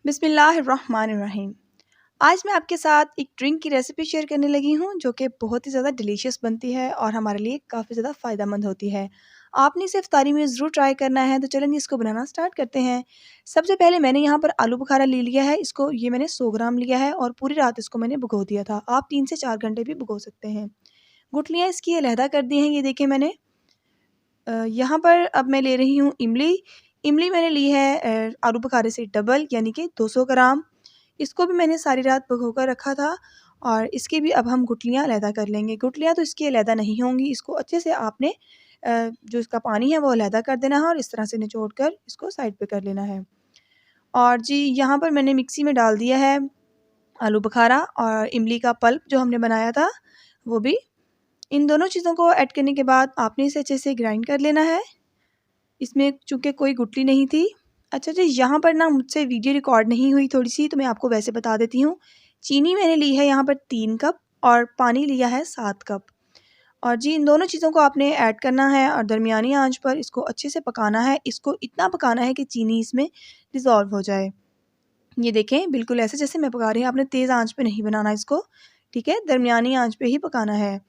बिस्मिल्लाहिर्रहमानिर्रहीम। आज मैं आपके साथ एक ड्रिंक की रेसिपी शेयर करने लगी हूँ जो कि बहुत ही ज़्यादा डिलीशियस बनती है और हमारे लिए काफ़ी ज़्यादा फ़ायदेमंद होती है। आपने इसे इफ्तारी में ज़रूर ट्राई करना है, तो चलें इसको बनाना स्टार्ट करते हैं। सबसे पहले मैंने यहाँ पर आलू बुखारा ले लिया है, इसको ये मैंने 100 ग्राम लिया है और पूरी रात इसको मैंने भिगो दिया था। आप 3 से 4 घंटे भी भिगो सकते हैं। गुठलियाँ इसकी अलहदा कर दी हैं, ये देखिए मैंने। यहाँ पर अब मैं ले रही हूँ इमली। इमली मैंने ली है आलू बुखारे से डबल यानी कि 200 ग्राम। इसको भी मैंने सारी रात भिगो कर रखा था और इसकी भी अब हम गुठलियाँ अलहदा कर लेंगे। गुठलियाँ तो इसकी अलहदा नहीं होंगी, इसको अच्छे से आपने जो इसका पानी है वो अलहदा कर देना है और इस तरह से निचोड़ कर इसको साइड पे कर लेना है। और जी यहाँ पर मैंने मिक्सी में डाल दिया है आलू बुखारा और इमली का पल्प जो हमने बनाया था वो भी। इन दोनों चीज़ों को ऐड करने के बाद आपने इसे अच्छे से ग्राइंड कर लेना है। इसमें चूँकि कोई गुठली नहीं थी। अच्छा जी, यहाँ पर ना मुझसे वीडियो रिकॉर्ड नहीं हुई थोड़ी-सी, तो मैं आपको वैसे बता देती हूँ। चीनी मैंने ली है यहाँ पर 3 कप और पानी लिया है 7 कप। और जी इन दोनों चीज़ों को आपने ऐड करना है और दरमियानी आंच पर इसको अच्छे से पकाना है। इसको इतना पकाना है कि चीनी इसमें डिज़ॉल्व हो जाए। ये देखें बिल्कुल ऐसे जैसे मैं पका रही हूँ, आपने तेज़ आंच पे नहीं बनाना इसको, ठीक है? दरमियानी आंच पे ही पकाना है।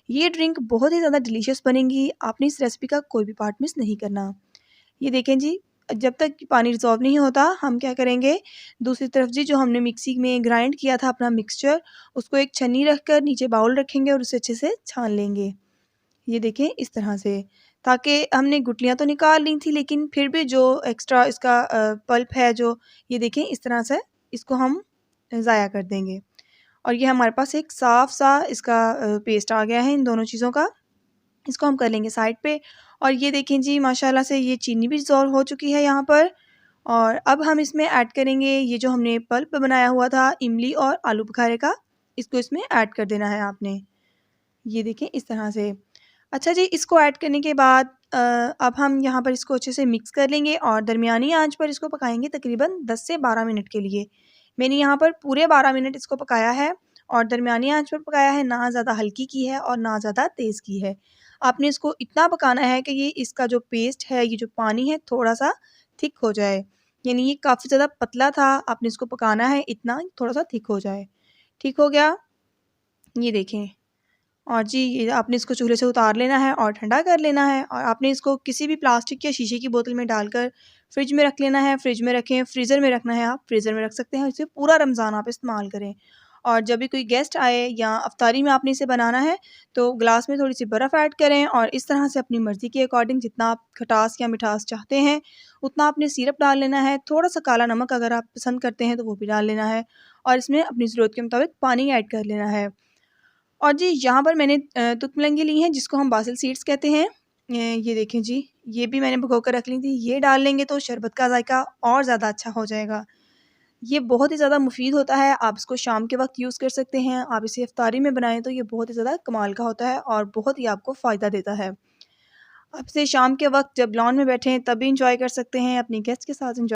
ये ड्रिंक बहुत ही ज़्यादा डिलीशियस बनेगी, आपने इस रेसिपी का कोई भी पार्ट मिस नहीं करना। ये देखें जी, जब तक पानी डिज़ॉल्व नहीं होता हम क्या करेंगे, दूसरी तरफ जी जो हमने मिक्सी में ग्राइंड किया था अपना मिक्सचर, उसको एक छन्नी रखकर नीचे बाउल रखेंगे और उसे अच्छे से छान लेंगे। ये देखें इस तरह से, ताकि हमने गुठलियाँ तो निकाल ली थी लेकिन फिर भी जो एक्स्ट्रा इसका पल्प है जो, ये देखें इस तरह से इसको हम ज़ाया कर देंगे। और ये हमारे पास एक साफ़-सा इसका पेस्ट आ गया है इन दोनों चीज़ों का। इसको हम कर लेंगे साइड पे। और ये देखें जी माशाल्लाह से ये चीनी भी डिज़ॉल्व हो चुकी है यहाँ पर। और अब हम इसमें ऐड करेंगे ये जो हमने पल्प बनाया हुआ था इमली और आलू बुखारे का, इसको इसमें ऐड कर देना है आपने। ये देखें इस तरह से। अच्छा जी, इसको ऐड करने के बाद अब हम यहाँ पर इसको अच्छे से मिक्स कर लेंगे और दरमियानी आंच पर इसको पकाएंगे तकरीबन 10 से 12 मिनट के लिए। मैंने यहाँ पर पूरे 12 मिनट इसको पकाया है और दरमियानी आंच पर पकाया है, ना ज़्यादा हल्की की है और ना ज़्यादा तेज़ की है। आपने इसको इतना पकाना है कि ये इसका जो पेस्ट है, ये जो पानी है थोड़ा-सा थिक हो जाए। यानी ये काफ़ी ज़्यादा पतला था, आपने इसको पकाना है इतना थोड़ा-सा थिक हो जाए। ठीक हो गया? ये देखें। और जी ये आपने इसको चूल्हे से उतार लेना है और ठंडा कर लेना है और आपने इसको किसी भी प्लास्टिक या शीशे की बोतल में डालकर फ्रिज में रख लेना है। फ्रिज में रखें, फ्रीज़र में रखना है, आप फ्रीज़र में रख सकते हैं। इसे पूरा रमज़ान आप इस्तेमाल करें। और जब भी कोई गेस्ट आए या अफ्तारी में आपने इसे बनाना है, तो ग्लास में थोड़ी-सी बर्फ़ ऐड करें और इस तरह से अपनी मर्ज़ी के अकॉर्डिंग जितना आप खटास या मिठास चाहते हैं, उतना आपने सिरप डाल लेना है। थोड़ा-सा काला नमक अगर आप पसंद करते हैं, तो वो भी डाल लेना है और इसमें अपनी ज़रूरत के मुताबिक पानी ऐड कर लेना है। और जी यहाँ पर मैंने तुतमलंगी ली हैं जिसको हम बासिल सीड्स कहते हैं। ये देखें जी, ये भी मैंने भिगो कर रख ली थी। ये डाल लेंगे तो शरबत का ज़ायका और ज़्यादा अच्छा हो जाएगा। ये बहुत ही ज़्यादा मुफ़ीद होता है, आप इसको शाम के वक़्त यूज़ कर सकते हैं। आप इसे इफ्तारी में बनाएँ तो ये बहुत ही ज़्यादा कमाल का होता है और बहुत ही आपको फ़ायदा देता है। आप इसे शाम के वक़्त जब लॉन में बैठे हैं तब भी एन्जॉय कर सकते हैं, अपनी गेस्ट के साथ एन्जॉय